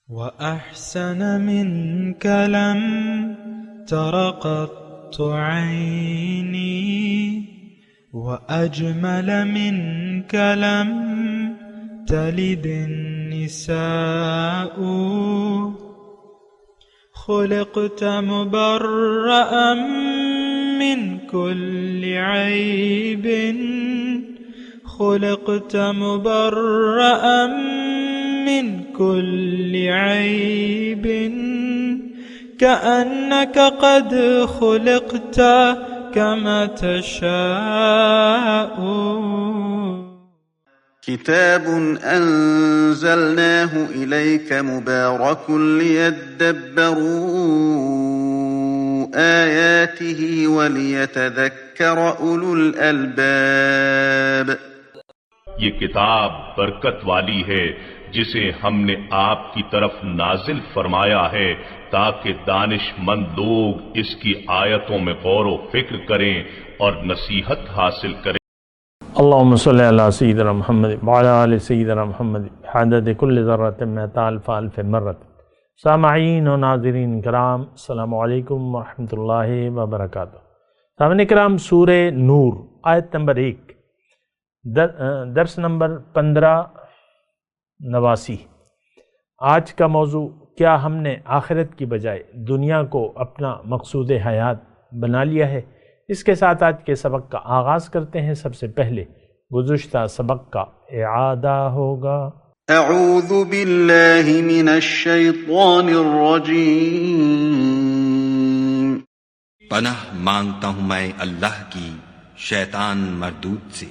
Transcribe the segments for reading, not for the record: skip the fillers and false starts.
وأحسن منك لم تر قط عيني وأجمل منك لم تلد النساء خلقت مبرأ من كل عيب خلقت مبرأ من كل عيب كأنك قد خلقت كما تشاء. كتاب أنزلناه إليك مبارك ليدبروا آياته وليتذكر أولو الألباب. یہ کتاب برکت والی ہے جسے ہم نے آپ کی طرف نازل فرمایا ہے تاکہ دانش مند لوگ اس کی آیتوں میں غور و فکر کریں اور نصیحت حاصل کریں. اللہم صلی علی سیدنا محمد وعلی آل سیدنا محمد بحدد کل ذرۃ مئۃ الف الف مرۃ. سامعین و ناظرین کرام، السلام علیکم ورحمۃ اللہ وبرکاتہ. سامعین کرام، سورہ نور آیت نمبر 1، درس نمبر 1589. آج کا موضوع، کیا ہم نے آخرت کی بجائے دنیا کو اپنا مقصود حیات بنا لیا ہے؟ اس کے ساتھ آج کے سبق کا آغاز کرتے ہیں. سب سے پہلے گزشتہ سبق کا اعادہ ہوگا. اعوذ باللہ من الشیطان الرجیم. پناہ مانگتا ہوں میں اللہ کی شیطان مردود سے.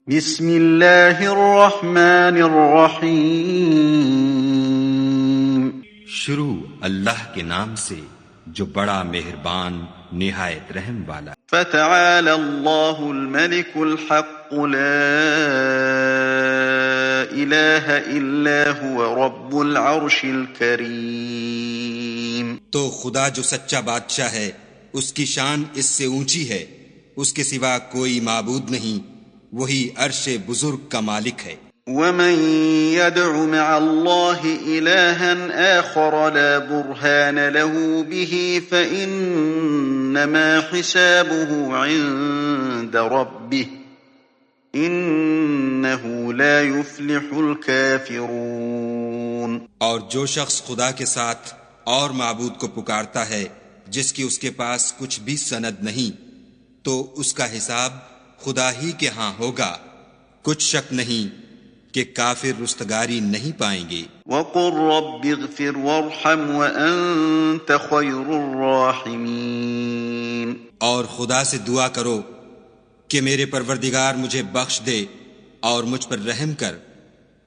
بسم اللہ الرحمن الرحیم. شروع اللہ کے نام سے جو بڑا مہربان نہایت رحم والا. فتعالى اللہ الملك الحق لا الہ الا هو رب العرش الکریم. تو خدا جو سچا بادشاہ ہے اس کی شان اس سے اونچی ہے، اس کے سوا کوئی معبود نہیں، وہی عرش بزرگ کا مالک ہے. ومن يدع مع الله إلها آخر لا برهان له به فإنما حسابه عند ربه إنه لا يفلح الكافرون. اور جو شخص خدا کے ساتھ اور معبود کو پکارتا ہے جس کی اس کے پاس کچھ بھی سند نہیں، تو اس کا حساب خدا ہی کے ہاں ہوگا، کچھ شک نہیں کہ کافر رستگاری نہیں پائیں گے. وَقُلْ رَبِّ اغْفِرْ وَارْحَمْ وَأَنْتَ خَيْرُ الرَّاحِمِينَ. اور خدا سے دعا کرو کہ میرے پروردگار مجھے بخش دے اور مجھ پر رحم کر،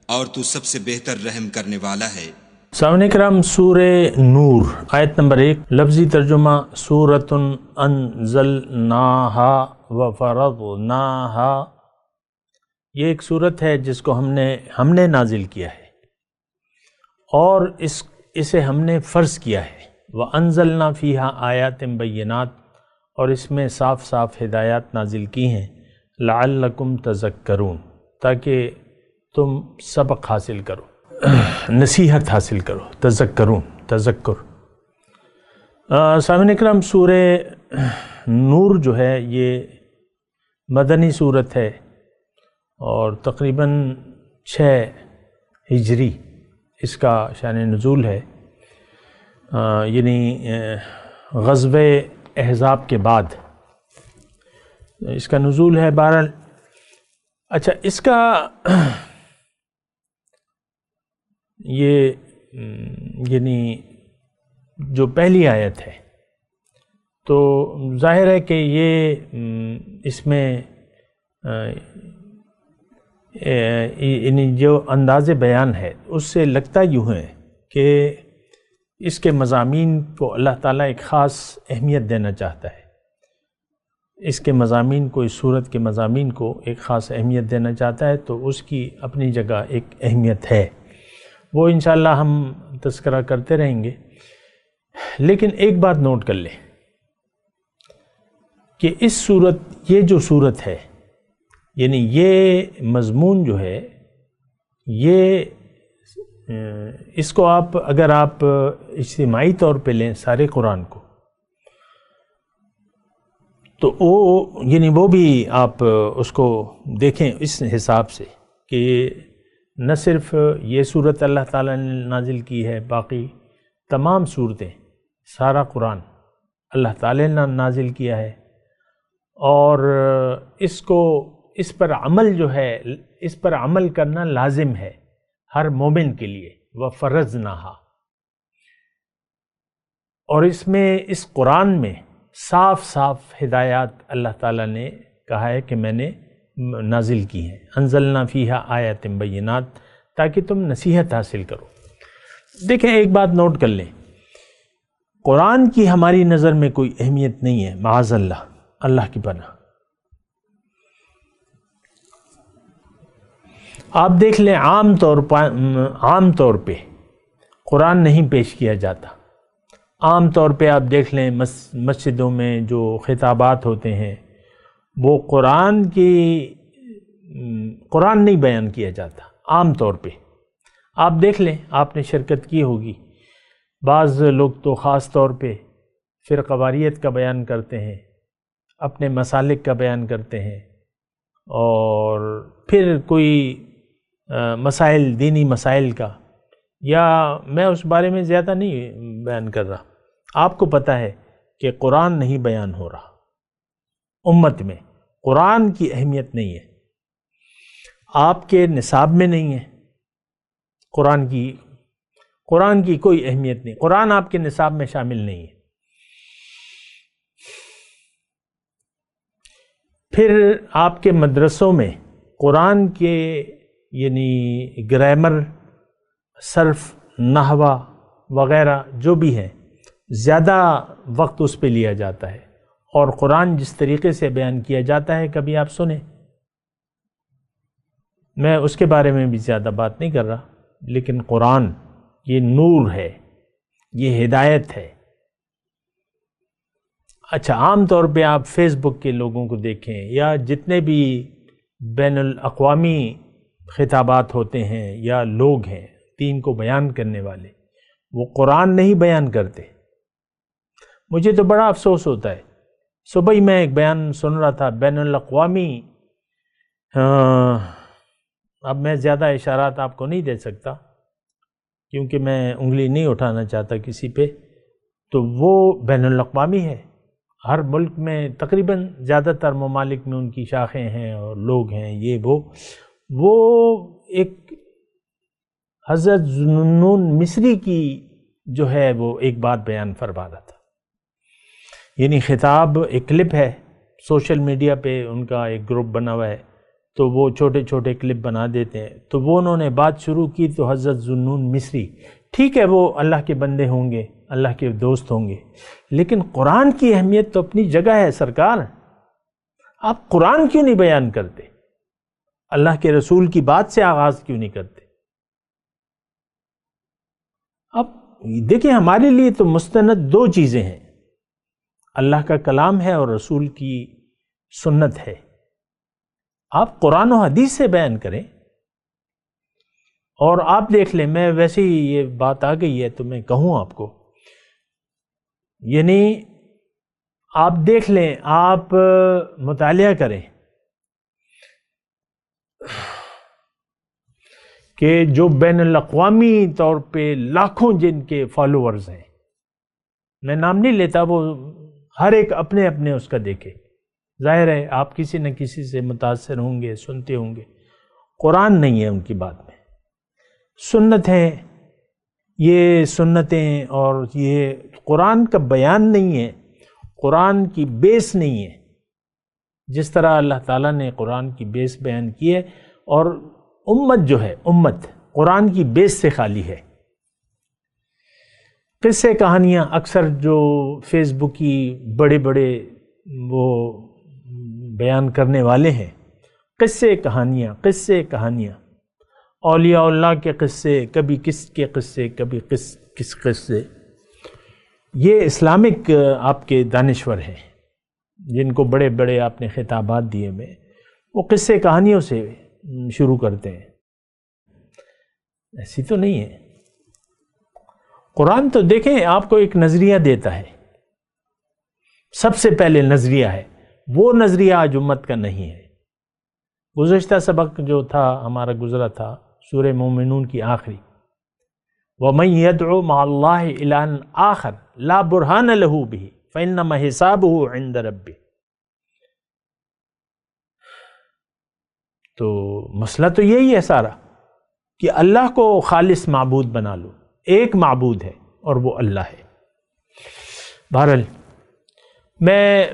اور تو سب سے بہتر رحم کرنے والا ہے. سامعین کرام، سورہ نور آیت نمبر 1. لفظی ترجمہ: سورۃ انزلناہا وفرضناہا. یہ ایک سورت ہے جس کو ہم نے نازل کیا ہے اور اسے ہم نے فرض کیا ہے. وَأَنزَلْنَا فِيهَا آیَاتٍ بَيِّنَاتٍ، اور اس میں صاف صاف ہدایات نازل کی ہیں. لَعَلَّكُمْ تَذَكَّرُونَ، تاکہ تم سبق حاصل کرو، نصیحت حاصل کرو. تذکرون، تذکر. سامعین اکرام، سورہ نور جو ہے یہ مدنی سورت ہے اور تقریباً 6 ہجری اس کا شان نزول ہے، یعنی غزوہ احزاب کے بعد اس کا نزول ہے. بہرحال اچھا، اس کا یہ یعنی جو پہلی آیت ہے تو ظاہر ہے کہ یہ اس میں یعنی جو انداز بیان ہے اس سے لگتا یوں ہے کہ اس کے مضامین کو اللہ تعالیٰ ایک خاص اہمیت دینا چاہتا ہے. اس کے مضامین کو، اس سورت کے مضامین کو ایک خاص اہمیت دینا چاہتا ہے، تو اس کی اپنی جگہ ایک اہمیت ہے، وہ انشاءاللہ ہم تذکرہ کرتے رہیں گے. لیکن ایک بات نوٹ کر لیں کہ اس یہ جو سورت ہے، یعنی یہ مضمون جو ہے یہ اس کو آپ اگر آپ اجتماعی طور پہ لیں سارے قرآن کو، تو وہ بھی آپ اس کو دیکھیں اس حساب سے کہ نہ صرف یہ صورت اللہ تعالیٰ نے نازل کی ہے، باقی تمام صورتیں، سارا قرآن اللہ تعالیٰ نے نازل کیا ہے، اور اس پر عمل جو ہے، اس پر عمل کرنا لازم ہے ہر مومن کے لیے، وَفَرَضْنَاهَا، اور اس قرآن میں صاف صاف ہدایات اللہ تعالیٰ نے کہا ہے کہ میں نے نازل کی ہیں، انزلنا فیہا آیات بینات، تاکہ تم نصیحت حاصل کرو۔ دیکھیں ایک بات نوٹ کر لیں، قرآن کی ہماری نظر میں کوئی اہمیت نہیں ہے، معاذ اللہ، اللہ کی پناہ۔ آپ دیکھ لیں عام طور پہ قرآن نہیں پیش کیا جاتا، عام طور پہ آپ دیکھ لیں مسجدوں میں جو خطابات ہوتے ہیں وہ قرآن نہیں بیان کیا جاتا، عام طور پہ آپ دیکھ لیں، آپ نے شرکت کی ہوگی، بعض لوگ تو خاص طور پہ فرقواریت کا بیان کرتے ہیں، اپنے مسالک کا بیان کرتے ہیں، اور پھر کوئی مسائل، دینی مسائل کا، یا میں اس بارے میں زیادہ نہیں بیان کر رہا، آپ کو پتہ ہے کہ قرآن نہیں بیان ہو رہا امت میں، قرآن کی اہمیت نہیں ہے، آپ کے نصاب میں نہیں ہے، قرآن کی کوئی اہمیت نہیں، قرآن آپ کے نصاب میں شامل نہیں ہے۔ پھر آپ کے مدرسوں میں قرآن کے یعنی گرامر، صرف، نحو وغیرہ جو بھی ہے، زیادہ وقت اس پہ لیا جاتا ہے، اور قرآن جس طریقے سے بیان کیا جاتا ہے کبھی آپ سنیں، میں اس کے بارے میں بھی زیادہ بات نہیں کر رہا، لیکن قرآن یہ نور ہے، یہ ہدایت ہے۔ اچھا، عام طور پہ آپ فیس بک کے لوگوں کو دیکھیں، یا جتنے بھی بین الاقوامی خطابات ہوتے ہیں یا لوگ ہیں دین کو بیان کرنے والے، وہ قرآن نہیں بیان کرتے۔ مجھے تو بڑا افسوس ہوتا ہے، صبح ہی میں ایک بیان سن رہا تھا بین الاقوامی، اب میں زیادہ اشارات آپ کو نہیں دے سکتا کیونکہ میں انگلی نہیں اٹھانا چاہتا کسی پہ، تو وہ بین الاقوامی ہے، ہر ملک میں تقریباً زیادہ تر ممالک میں ان کی شاخیں ہیں اور لوگ ہیں، یہ وہ ایک حضرت ذوالنون مصری کی جو ہے وہ ایک بات بیان فرما رہا تھا، یعنی خطاب، ایک کلپ ہے سوشل میڈیا پہ، ان کا ایک گروپ بنا ہوا ہے، تو وہ چھوٹے چھوٹے کلپ بنا دیتے ہیں، تو وہ انہوں نے بات شروع کی، تو حضرت ذوالنون مصری، ٹھیک ہے وہ اللہ کے بندے ہوں گے، اللہ کے دوست ہوں گے، لیکن قرآن کی اہمیت تو اپنی جگہ ہے سرکار، آپ قرآن کیوں نہیں بیان کرتے؟ اللہ کے رسول کی بات سے آغاز کیوں نہیں کرتے؟ اب دیکھیں، ہمارے لیے تو مستند دو چیزیں ہیں، اللہ کا کلام ہے اور رسول کی سنت ہے، آپ قرآن و حدیث سے بیان کریں۔ اور آپ دیکھ لیں، میں ویسے ہی یہ بات آ گئی ہے تو میں کہوں آپ کو، یعنی آپ دیکھ لیں، آپ مطالعہ کریں کہ جو بین الاقوامی طور پہ لاکھوں جن کے فالوورز ہیں، میں نام نہیں لیتا، وہ ہر ایک اپنے اپنے اس کا دیکھے، ظاہر ہے آپ کسی نہ کسی سے متاثر ہوں گے، سنتے ہوں گے، قرآن نہیں ہے ان کی بات میں، سنت ہے، یہ سنتیں، اور یہ قرآن کا بیان نہیں ہے، قرآن کی بیس نہیں ہے، جس طرح اللہ تعالیٰ نے قرآن کی بیس بیان کی ہے، اور امت جو ہے، امت قرآن کی بیس سے خالی ہے۔ قصے کہانیاں اکثر جو فیس بک کی بڑے بڑے وہ بیان کرنے والے ہیں، قصے کہانیاں، اولیاء اللہ کے قصے، کبھی کس کے قصے، کبھی کس قصے، یہ اسلامک آپ کے دانشور ہیں جن کو بڑے بڑے آپ نے خطابات دیے میں، وہ قصے کہانیوں سے شروع کرتے ہیں۔ ایسی تو نہیں ہے۔ قرآن تو دیکھیں آپ کو ایک نظریہ دیتا ہے، سب سے پہلے نظریہ ہے، وہ نظریہ آج امت کا نہیں ہے۔ گزشتہ سبق جو تھا ہمارا گزرا تھا سورہ مومنون کی آخری، وَمَن يَدْعُ مَعَ اللَّهِ إِلَٰهًا آخَرَ لَا بُرْهَانَ لَهُ بِهِ فَإِنَّمَا حِسَابُهُ عِندَ رَبِّهِ۔ تو مسئلہ تو یہی ہے سارا کہ اللہ کو خالص معبود بنا لو، ایک معبود ہے اور وہ اللہ ہے۔ بہرحال میں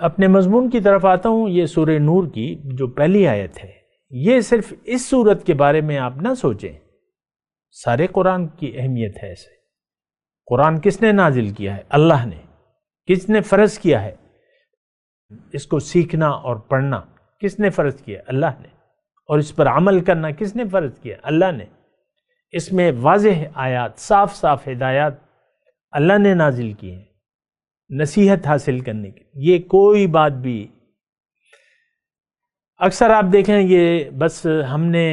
اپنے مضمون کی طرف آتا ہوں۔ یہ سورہ نور کی جو پہلی آیت ہے، یہ صرف اس صورت کے بارے میں آپ نہ سوچیں، سارے قرآن کی اہمیت ہے اسے۔ قرآن کس نے نازل کیا ہے؟ اللہ نے۔ کس نے فرض کیا ہے اس کو سیکھنا اور پڑھنا؟ کس نے فرض کیا؟ اللہ نے۔ اور اس پر عمل کرنا کس نے فرض کیا؟ اللہ نے۔ اس میں واضح آیات، صاف صاف ہدایات اللہ نے نازل کی ہیں نصیحت حاصل کرنے کی۔ یہ کوئی بات بھی، اکثر آپ دیکھیں یہ بس ہم نے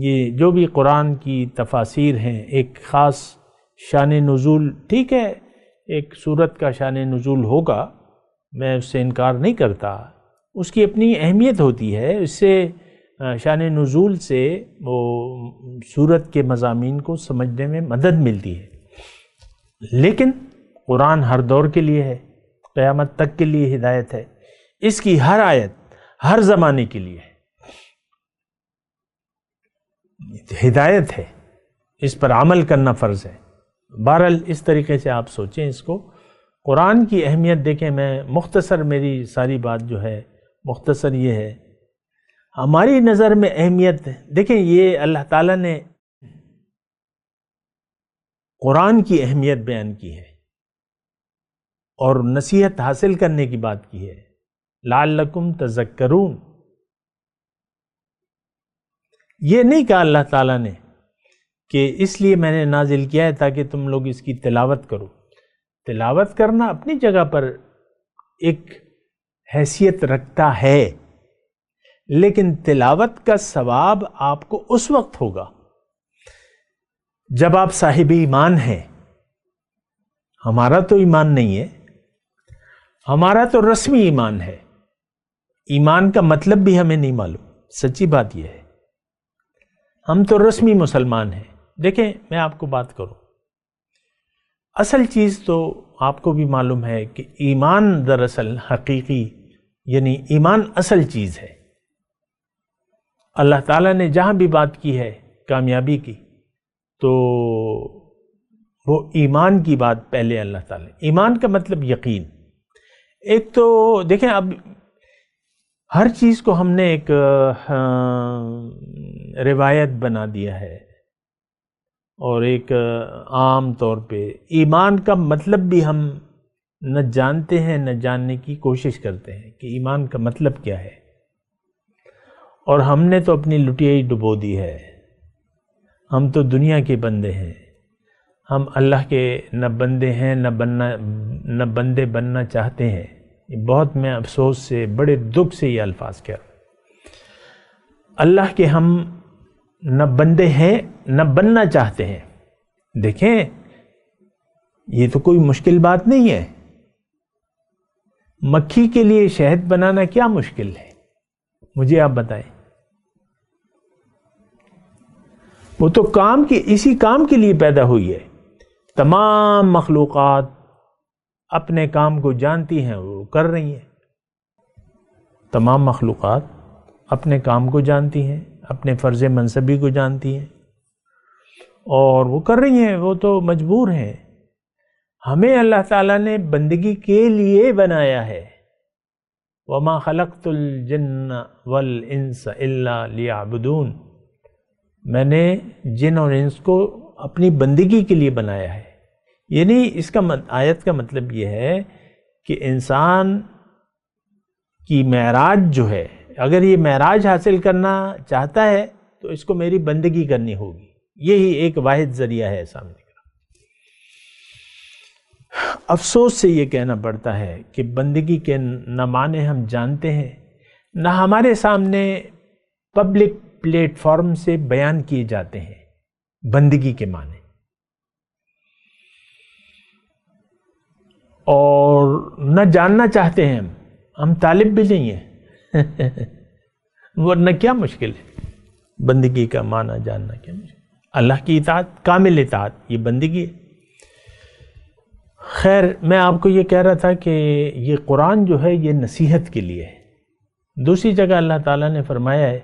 یہ جو بھی قرآن کی تفاسیر ہیں، ایک خاص شان نزول، ٹھیک ہے ایک سورت کا شان نزول ہوگا، میں اس سے انکار نہیں کرتا، اس کی اپنی اہمیت ہوتی ہے، اس سے شان نزول سے وہ سورت کے مضامین کو سمجھنے میں مدد ملتی ہے۔ لیکن قرآن ہر دور کے لیے ہے، قیامت تک کے لیے ہدایت ہے، اس کی ہر آیت ہر زمانے کے لیے ہے، ہدایت ہے، اس پر عمل کرنا فرض ہے۔ بہرحال اس طریقے سے آپ سوچیں اس کو۔ قرآن کی اہمیت دیکھیں، میں مختصر، میری ساری بات جو ہے مختصر یہ ہے، ہماری نظر میں اہمیت دیکھیں، یہ اللہ تعالیٰ نے قرآن کی اہمیت بیان کی ہے اور نصیحت حاصل کرنے کی بات کی ہے، لعلکم تذکرون۔ یہ نہیں کہا اللہ تعالیٰ نے کہ اس لیے میں نے نازل کیا ہے تاکہ تم لوگ اس کی تلاوت کرو۔ تلاوت کرنا اپنی جگہ پر ایک حیثیت رکھتا ہے، لیکن تلاوت کا ثواب آپ کو اس وقت ہوگا جب آپ صاحب ایمان ہیں۔ ہمارا تو ایمان نہیں ہے، ہمارا تو رسمی ایمان ہے، ایمان کا مطلب بھی ہمیں نہیں معلوم، سچی بات یہ ہے، ہم تو رسمی مسلمان ہیں۔ دیکھیں میں آپ کو بات کروں، اصل چیز تو آپ کو بھی معلوم ہے کہ ایمان دراصل حقیقی، یعنی ایمان اصل چیز ہے۔ اللہ تعالیٰ نے جہاں بھی بات کی ہے کامیابی کی، تو وہ ایمان کی بات پہلے اللہ تعالیٰ، ایمان کا مطلب یقین۔ ایک تو دیکھیں اب ہر چیز کو ہم نے ایک روایت بنا دیا ہے، اور ایک عام طور پہ ایمان کا مطلب بھی ہم نہ جانتے ہیں، نہ جاننے کی کوشش کرتے ہیں کہ ایمان کا مطلب کیا ہے، اور ہم نے تو اپنی لٹیائی ڈبو دی ہے۔ ہم تو دنیا کے بندے ہیں، ہم اللہ کے نہ بندے ہیں نہ بندے بننا چاہتے ہیں۔ بہت میں افسوس سے، بڑے دکھ سے یہ الفاظ کہہ رہا ہوں، اللہ کے ہم نہ بندے ہیں نہ بننا چاہتے ہیں۔ دیکھیں یہ تو کوئی مشکل بات نہیں ہے، مکھی کے لیے شہد بنانا کیا مشکل ہے؟ مجھے آپ بتائیں۔ وہ تو اسی کام کے لیے پیدا ہوئی ہے۔ تمام مخلوقات اپنے کام کو جانتی ہیں، وہ کر رہی ہیں۔ تمام مخلوقات اپنے کام کو جانتی ہیں، اپنے فرض منصبی کو جانتی ہیں، اور وہ کر رہی ہیں، وہ تو مجبور ہیں۔ ہمیں اللہ تعالیٰ نے بندگی کے لیے بنایا ہے، وَمَا خَلَقْتُ الْجِنَّ وَالْإِنسَ إِلَّا لِيَعْبُدُونَ، میں نے جن اور انس کو اپنی بندگی کے لیے بنایا ہے۔ یعنی اس کا آیت کا مطلب یہ ہے کہ انسان کی معراج جو ہے، اگر یہ معراج حاصل کرنا چاہتا ہے تو اس کو میری بندگی کرنی ہوگی، یہی ایک واحد ذریعہ ہے سامنے کا۔ افسوس سے یہ کہنا پڑتا ہے کہ بندگی کے نہ معنی ہم جانتے ہیں، نہ ہمارے سامنے پبلک پلیٹ فارم سے بیان کیے جاتے ہیں بندگی کے معنی، اور نہ جاننا چاہتے ہیں ہم طالب بھی نہیں ہیں ورنہ کیا مشکل ہے بندگی کا معنی جاننا، کیا مشکل؟ اللہ کی اطاعت، کامل اطاعت، یہ بندگی ہے۔ خیر، میں آپ کو یہ کہہ رہا تھا کہ یہ قرآن جو ہے یہ نصیحت کے لیے ہے۔ دوسری جگہ اللہ تعالیٰ نے فرمایا ہے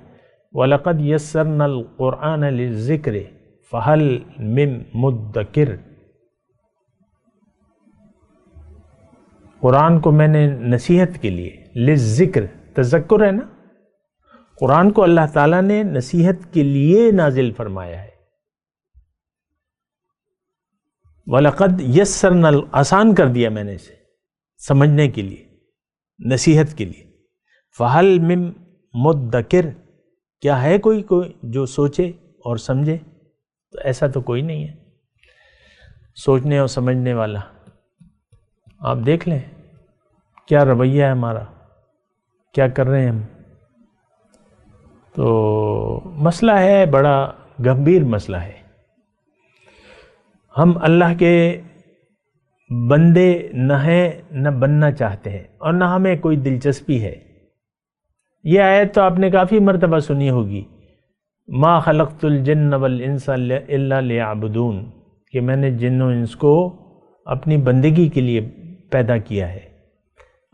وَلَقَدْ يَسَّرْنَا الْقُرْآنَ لِلذِّكْرِ فَهَلْ مِن مُدَّكِرٍ، قرآن کو میں نے نصیحت کے لیے، للذکر، تذکر ہے نا، قرآن کو اللہ تعالیٰ نے نصیحت کے لیے نازل فرمایا ہے۔ وَلَقَدْ يَسَّرْنَا، آسان کر دیا میں نے اسے سمجھنے کے لیے، نصیحت کے لیے۔ فَهَلْ مِن مُدَّكِرٍ، کیا ہے کوئی جو سوچے اور سمجھے؟ تو ایسا تو کوئی نہیں ہے سوچنے اور سمجھنے والا۔ آپ دیکھ لیں کیا رویہ ہے ہمارا، کیا کر رہے ہیں ہم۔ تو مسئلہ ہے، بڑا گمبھیر مسئلہ ہے۔ ہم اللہ کے بندے نہ ہیں، نہ بننا چاہتے ہیں، اور نہ ہمیں کوئی دلچسپی ہے۔ یہ آیت تو آپ نے کافی مرتبہ سنی ہوگی، ما خلقت الجن والانس الا لیعبدون، کہ میں نے جن و انس کو اپنی بندگی کے لیے پیدا کیا ہے۔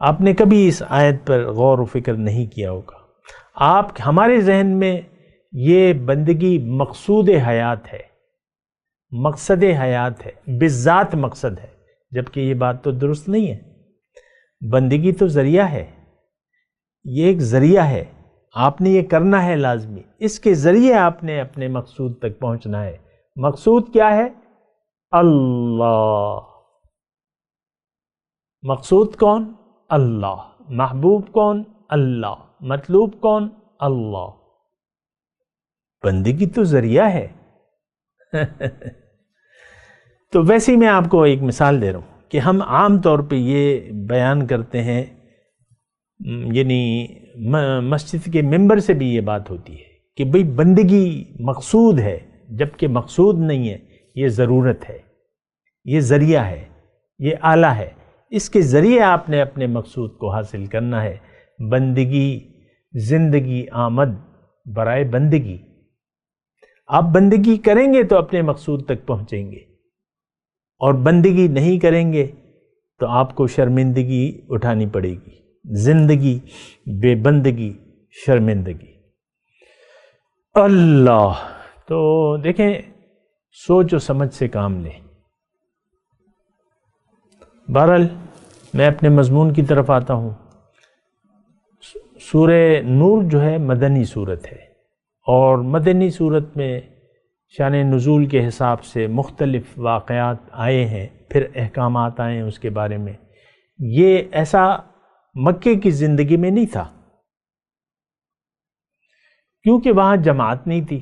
آپ نے کبھی اس آیت پر غور و فکر نہیں کیا ہوگا۔ ہمارے ذہن میں یہ بندگی مقصود حیات ہے، مقصد حیات ہے، بالذات مقصد ہے، جبکہ یہ بات تو درست نہیں ہے۔ بندگی تو ذریعہ ہے، یہ ایک ذریعہ ہے، آپ نے یہ کرنا ہے لازمی، اس کے ذریعے آپ نے اپنے مقصود تک پہنچنا ہے۔ مقصود کیا ہے؟ اللہ۔ مقصود کون؟ اللہ۔ محبوب کون؟ اللہ۔ مطلوب کون؟ اللہ۔ بندگی تو ذریعہ ہے تو ویسے ہی میں آپ کو ایک مثال دے رہا ہوں کہ ہم عام طور پہ یہ بیان کرتے ہیں، یعنی مسجد کے ممبر سے بھی یہ بات ہوتی ہے کہ بھئی بندگی مقصود ہے، جبکہ مقصود نہیں ہے، یہ ضرورت ہے، یہ ذریعہ ہے، یہ آلہ ہے، اس کے ذریعے آپ نے اپنے مقصود کو حاصل کرنا ہے۔ بندگی، زندگی آمد برائے بندگی۔ آپ بندگی کریں گے تو اپنے مقصود تک پہنچیں گے، اور بندگی نہیں کریں گے تو آپ کو شرمندگی اٹھانی پڑے گی۔ زندگی بے بندگی شرمندگی۔ اللہ، تو دیکھیں سوچ و سمجھ سے کام لیں۔ بہرحال میں اپنے مضمون کی طرف آتا ہوں۔ سورہ نور جو ہے مدنی صورت ہے، اور مدنی صورت میں شان نزول کے حساب سے مختلف واقعات آئے ہیں، پھر احکامات آئے ہیں اس کے بارے میں۔ یہ ایسا مکے کی زندگی میں نہیں تھا، کیونکہ وہاں جماعت نہیں تھی،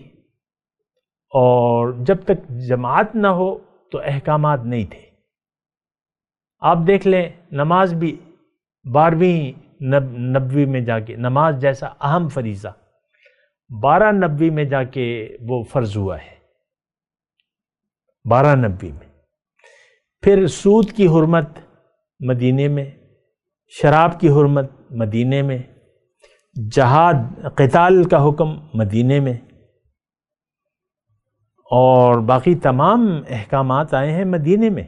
اور جب تک جماعت نہ ہو تو احکامات نہیں تھے۔ آپ دیکھ لیں نماز بھی 12ویں نبوی میں جا کے، نماز جیسا اہم فریضہ 12 نبوی میں جا کے وہ فرض ہوا ہے، 12 نبوی میں۔ پھر سود کی حرمت مدینے میں، شراب کی حرمت مدینے میں، جہاد قتال کا حکم مدینے میں، اور باقی تمام احکامات آئے ہیں مدینے میں۔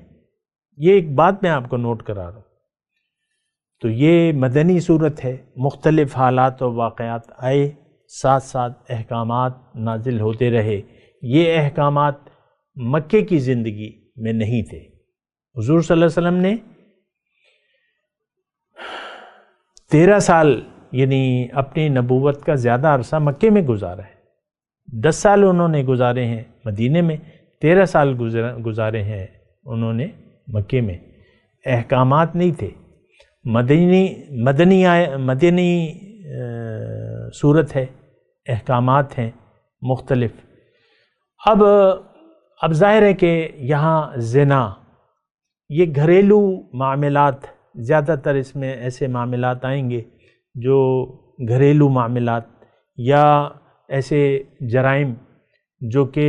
یہ ایک بات میں آپ کو نوٹ کرا رہا ہوں۔ تو یہ مدنی صورت ہے، مختلف حالات و واقعات آئے، ساتھ ساتھ احکامات نازل ہوتے رہے۔ یہ احکامات مکے کی زندگی میں نہیں تھے۔ حضور صلی اللہ علیہ وسلم نے 13 سال یعنی اپنی نبوت کا زیادہ عرصہ مکے میں گزارا ہے۔ 10 سال انہوں نے گزارے ہیں مدینے میں، 13 سال گزارے ہیں انہوں نے مکے میں۔ احکامات نہیں تھے، مدنی صورت ہے، احکامات ہیں مختلف۔ اب ظاہر ہے کہ یہاں زنا، یہ گھریلو معاملات، زیادہ تر اس میں ایسے معاملات آئیں گے جو گھریلو معاملات یا ایسے جرائم جو کہ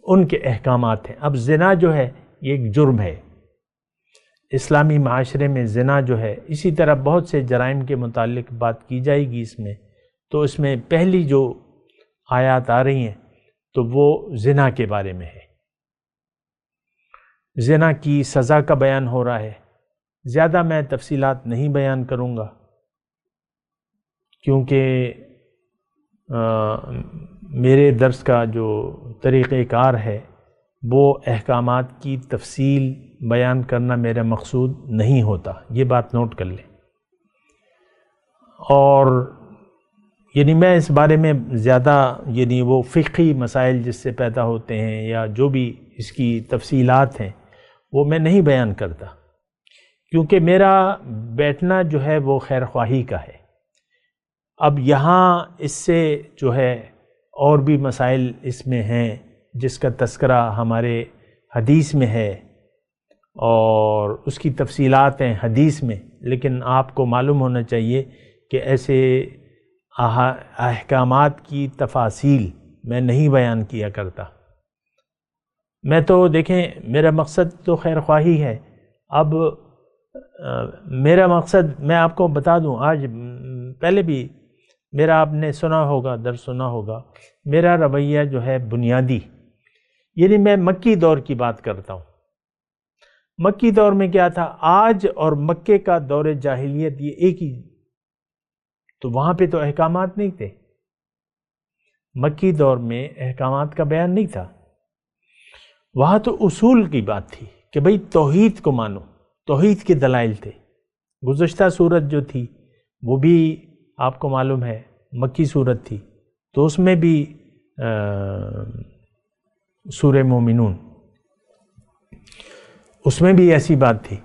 ان کے احکامات ہیں. اب زنا جو ہے یہ ایک جرم ہے اسلامی معاشرے میں. زنا جو ہے، اسی طرح بہت سے جرائم کے متعلق بات کی جائے گی اس میں. تو اس میں پہلی جو آیات آ رہی ہیں تو وہ زنا کے بارے میں ہے. زنا کی سزا کا بیان ہو رہا ہے. زیادہ میں تفصیلات نہیں بیان کروں گا کیونکہ میرے درس کا جو طریقہ کار ہے وہ احکامات کی تفصیل بیان کرنا میرا مقصود نہیں ہوتا. یہ بات نوٹ کر لیں. اور یعنی میں اس بارے میں زیادہ یعنی وہ فقہی مسائل جس سے پیدا ہوتے ہیں یا جو بھی اس کی تفصیلات ہیں وہ میں نہیں بیان کرتا کیونکہ میرا بیٹھنا جو ہے وہ خیر خواہی کا ہے. اب یہاں اس سے جو ہے اور بھی مسائل اس میں ہیں جس کا تذکرہ ہمارے حدیث میں ہے اور اس کی تفصیلات ہیں حدیث میں، لیکن آپ کو معلوم ہونا چاہیے کہ ایسے احکامات کی تفاصیل میں نہیں بیان کیا کرتا. میں تو دیکھیں میرا مقصد تو خیر خواہی ہے. اب میرا مقصد میں آپ کو بتا دوں، آج پہلے بھی میرا آپ نے سنا ہوگا، درس سنا ہوگا، میرا رویہ جو ہے بنیادی، یعنی میں مکی دور کی بات کرتا ہوں. مکی دور میں کیا تھا؟ آج اور مکے کا دور جاہلیت یہ ایک ہی، تو وہاں پہ تو احکامات نہیں تھے. مکی دور میں احکامات کا بیان نہیں تھا. وہاں تو اصول کی بات تھی کہ بھئی توحید کو مانو، توحید کے دلائل تھے. گزشتہ سورت جو تھی وہ بھی آپ کو معلوم ہے مکی سورت تھی، تو اس میں بھی سورہ مومنون، اس میں بھی ایسی بات تھی.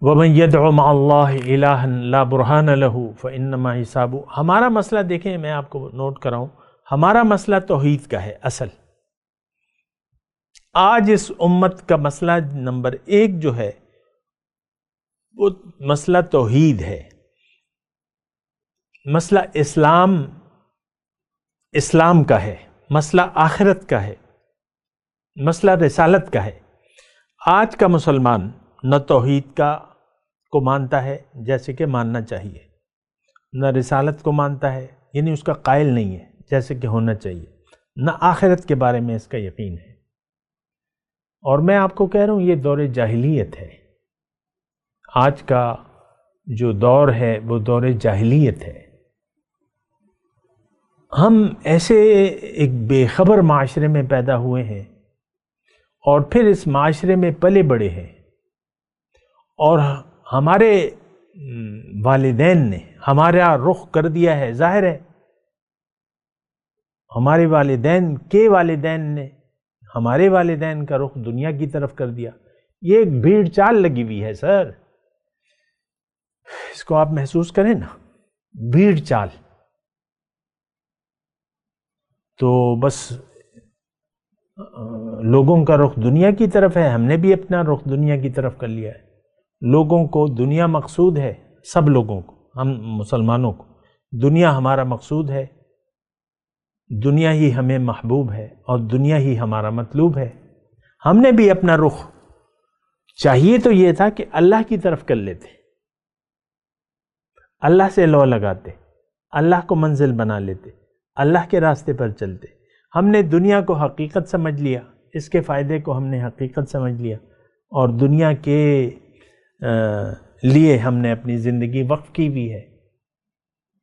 وَمَن يَدْعُ مَعَ اللَّهِ إِلَٰهًا لَا بُرْهَانَ لَهُ فَإِنَّمَا حِسَابُهُ. ہمارا مسئلہ دیکھیں، میں آپ کو نوٹ کراؤں، ہمارا مسئلہ توحید کا ہے. اصل آج اس امت کا مسئلہ نمبر 1 جو ہے وہ مسئلہ توحید ہے. مسئلہ اسلام کا ہے، مسئلہ آخرت کا ہے، مسئلہ رسالت کا ہے. آج کا مسلمان نہ توحید کو مانتا ہے جیسے کہ ماننا چاہیے، نہ رسالت کو مانتا ہے، یعنی اس کا قائل نہیں ہے جیسے کہ ہونا چاہیے، نہ آخرت کے بارے میں اس کا یقین ہے. اور میں آپ کو کہہ رہا ہوں یہ دور جاہلیت ہے. آج کا جو دور ہے وہ دور جاہلیت ہے. ہم ایسے ایک بے خبر معاشرے میں پیدا ہوئے ہیں اور پھر اس معاشرے میں پلے بڑے ہیں، اور ہمارے والدین نے ہمارا رخ کر دیا ہے. ظاہر ہے ہمارے والدین کے والدین نے ہمارے والدین کا رخ دنیا کی طرف کر دیا. یہ ایک بھیڑ چال لگی ہوئی ہے سر، اس کو آپ محسوس کریں نا، بھیڑ چال. تو بس لوگوں کا رخ دنیا کی طرف ہے، ہم نے بھی اپنا رخ دنیا کی طرف کر لیا ہے. لوگوں کو دنیا مقصود ہے، سب لوگوں کو، ہم مسلمانوں کو دنیا ہمارا مقصود ہے، دنیا ہی ہمیں محبوب ہے اور دنیا ہی ہمارا مطلوب ہے. ہم نے بھی اپنا رخ، چاہیے تو یہ تھا کہ اللہ کی طرف کر لیتے، اللہ سے لو لگاتے، اللہ کو منزل بنا لیتے، اللہ کے راستے پر چلتے. ہم نے دنیا کو حقیقت سمجھ لیا، اس کے فائدے کو ہم نے حقیقت سمجھ لیا، اور دنیا کے لیے ہم نے اپنی زندگی وقف کی بھی ہے.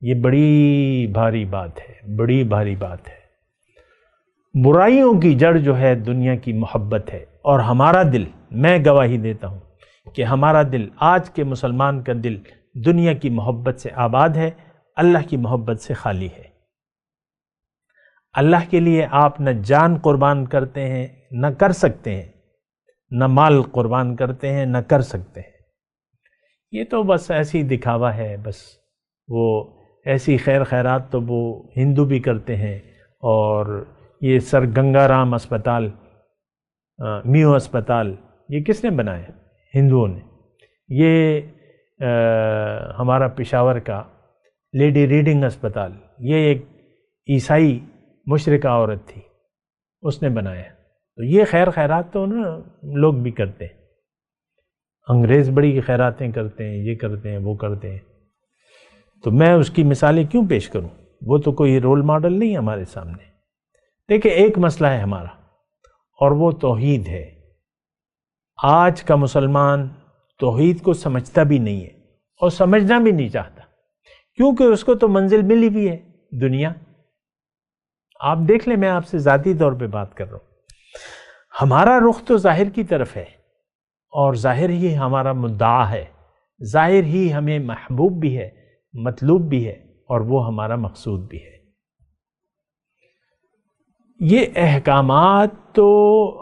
یہ بڑی بھاری بات ہے، بڑی بھاری بات ہے. برائیوں کی جڑ جو ہے دنیا کی محبت ہے، اور ہمارا دل، میں گواہی دیتا ہوں کہ ہمارا دل، آج کے مسلمان کا دل دنیا کی محبت سے آباد ہے، اللہ کی محبت سے خالی ہے. اللہ کے لیے آپ نہ جان قربان کرتے ہیں، نہ کر سکتے ہیں، نہ مال قربان کرتے ہیں، نہ کر سکتے ہیں. یہ تو بس ایسی دکھاوا ہے. بس وہ ایسی خیر خیرات تو وہ ہندو بھی کرتے ہیں. اور یہ سر گنگا رام اسپتال، میو اسپتال، یہ کس نے بنایا؟ ہندوؤں نے. یہ ہمارا پشاور کا لیڈی ریڈنگ اسپتال، یہ ایک عیسائی مشرکہ عورت تھی، اس نے بنایا۔ تو یہ خیرات تو نا لوگ بھی کرتے ہیں، انگریز بڑی خیراتیں کرتے ہیں، یہ کرتے ہیں، وہ کرتے ہیں، تو میں اس کی مثالیں کیوں پیش کروں؟ وہ تو کوئی رول ماڈل نہیں ہے ہمارے سامنے۔ دیکھیں ایک مسئلہ ہے ہمارا، اور وہ توحید ہے۔ آج کا مسلمان توحید کو سمجھتا بھی نہیں ہے اور سمجھنا بھی نہیں چاہتا، کیونکہ اس کو تو منزل ملی بھی ہے دنیا۔ آپ دیکھ لیں، میں آپ سے ذاتی طور پہ بات کر رہا ہوں، ہمارا رخ تو ظاہر کی طرف ہے، اور ظاہر ہی ہمارا مدعا ہے، ظاہر ہی ہمیں محبوب بھی ہے، مطلوب بھی ہے، اور وہ ہمارا مقصود بھی ہے۔ یہ احکامات تو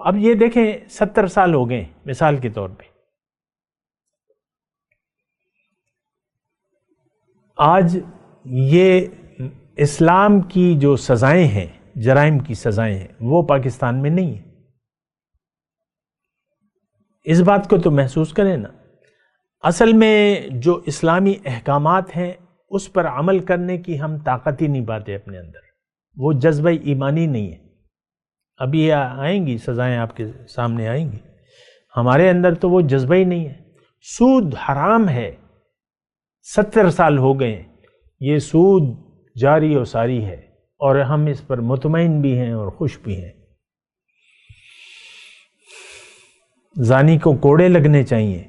اب یہ دیکھیں 70 سال ہو گئے مثال کے طور پہ، آج یہ اسلام کی جو سزائیں ہیں، جرائم کی سزائیں ہیں، وہ پاکستان میں نہیں ہیں۔ اس بات کو تو محسوس کریں نا۔ اصل میں جو اسلامی احکامات ہیں اس پر عمل کرنے کی ہم طاقت ہی نہیں پاتے اپنے اندر، وہ جذبہ ایمانی نہیں ہے۔ ابھی یہ آئیں گی سزائیں، آپ کے سامنے آئیں گی، ہمارے اندر تو وہ جذبہ ہی نہیں ہے۔ سود حرام ہے، 70 سال ہو گئے، یہ سود جاری و ساری ہے، اور ہم اس پر مطمئن بھی ہیں اور خوش بھی ہیں۔ زانی کو کوڑے لگنے چاہیے،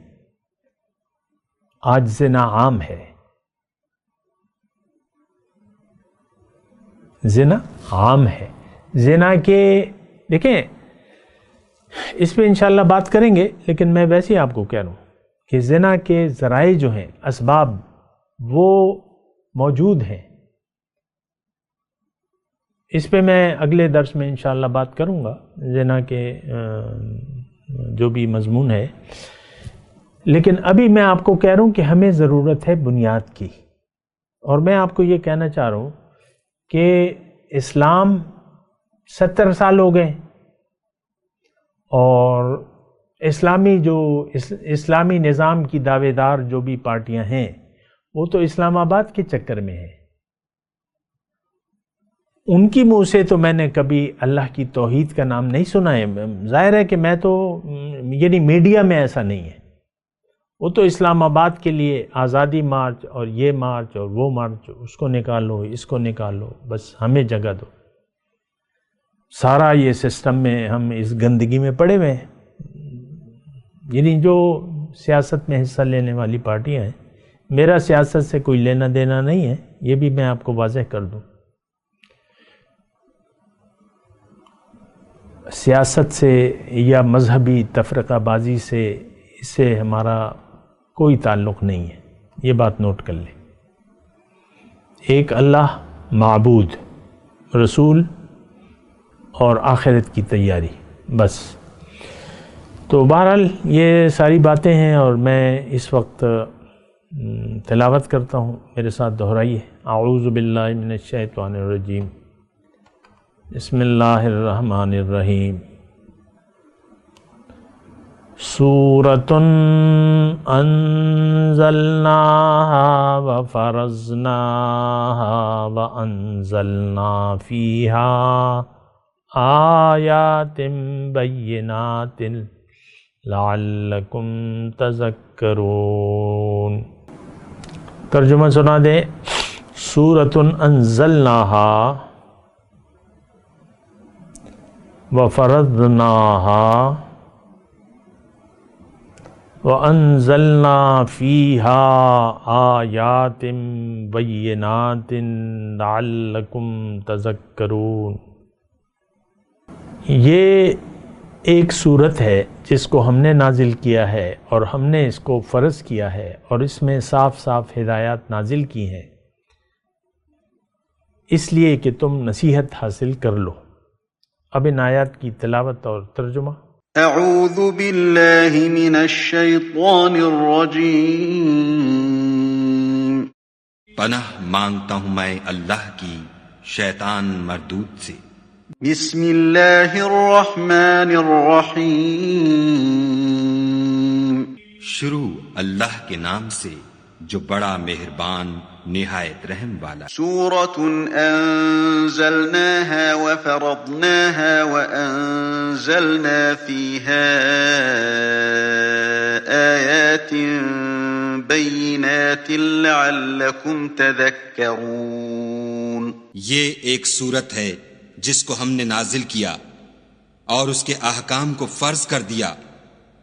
آج زنا عام ہے، زنا عام ہے۔ زنا کے دیکھیں، اس پہ انشاءاللہ بات کریں گے، لیکن میں ویسے ہی آپ کو کہہ رہا ہوں کہ زنا کے ذرائع جو ہیں، اسباب، وہ موجود ہیں۔ اس پہ میں اگلے درس میں انشاءاللہ بات کروں گا، زنا کے جو بھی مضمون ہے، لیکن ابھی میں آپ کو کہہ رہا ہوں کہ ہمیں ضرورت ہے بنیاد کی۔ اور میں آپ کو یہ کہنا چاہ رہا ہوں کہ اسلام 70 سال ہو گئے، اور اسلامی نظام کی دعوے دار جو بھی پارٹیاں ہیں، وہ تو اسلام آباد کے چکر میں ہیں۔ ان کی منہ سے تو میں نے کبھی اللہ کی توحید کا نام نہیں سنا ہے۔ ظاہر ہے کہ میں تو یعنی میڈیا میں ایسا نہیں ہے، وہ تو اسلام آباد کے لیے آزادی مارچ اور یہ مارچ اور وہ مارچ، اس کو نکالو، اس کو نکالو، بس ہمیں جگہ دو۔ سارا یہ سسٹم میں ہم اس گندگی میں پڑے ہوئے ہیں۔ یعنی جو سیاست میں حصہ لینے والی پارٹیاں ہیں، میرا سیاست سے کوئی لینا دینا نہیں ہے، یہ بھی میں آپ کو واضح کر دوں۔ سیاست سے یا مذہبی تفرقہ بازی سے اس سے ہمارا کوئی تعلق نہیں ہے، یہ بات نوٹ کر لیں۔ ایک اللہ معبود، رسول اور آخرت کی تیاری، بس۔ تو بہرحال یہ ساری باتیں ہیں، اور میں اس وقت تلاوت کرتا ہوں، میرے ساتھ دہرائیے۔ اعوذ باللہ من الشیطان الرجیم، بسم اللہ الرحمن الرحیم۔ سورۃ انزلناہا وفرضناہا وانزلنا فیہا آیات بینات لعلکم تذکرون۔ ترجمہ سنا دیں۔ سورۃ انزلناہا وفرضناہا وانزلنا فیہا آیات بینات لعلکم تذکرون۔ یہ ایک صورت ہے جس کو ہم نے نازل کیا ہے، اور ہم نے اس کو فرض کیا ہے، اور اس میں صاف صاف ہدایات نازل کی ہیں، اس لیے کہ تم نصیحت حاصل کر لو۔ اب ان آیات کی تلاوت اور ترجمہ۔ اعوذ باللہ من الشیطان الرجیم۔ پناہ مانگتا ہوں میں اللہ کی شیطان مردود سے۔ بسم اللہ الرحمن الرحیم۔ شروع اللہ کے نام سے جو بڑا مہربان نہایت رحم والا. سورة أنزلناها وفرضناها وأنزلنا فيها آيات بينات لعلكم تذكرون. یہ ایک سورت ہے جس کو ہم نے نازل کیا اور اس کے احکام کو فرض کر دیا،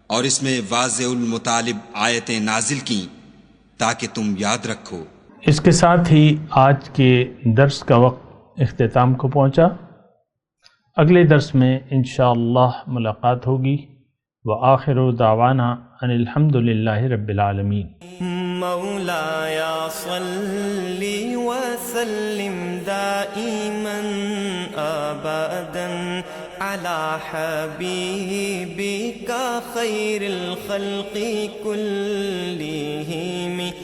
اور اس میں واضح المطالب آیتیں نازل کیں تاکہ تم یاد رکھو. اس کے ساتھ ہی آج کے درس کا وقت اختتام کو پہنچا. اگلے درس میں انشاءاللہ ملاقات ہوگی. وآخر دعوانا ان الحمد للہ رب العالمین. مولایا صلی وسلم دائما ابدا على حبيبك خير الخلق كلهم.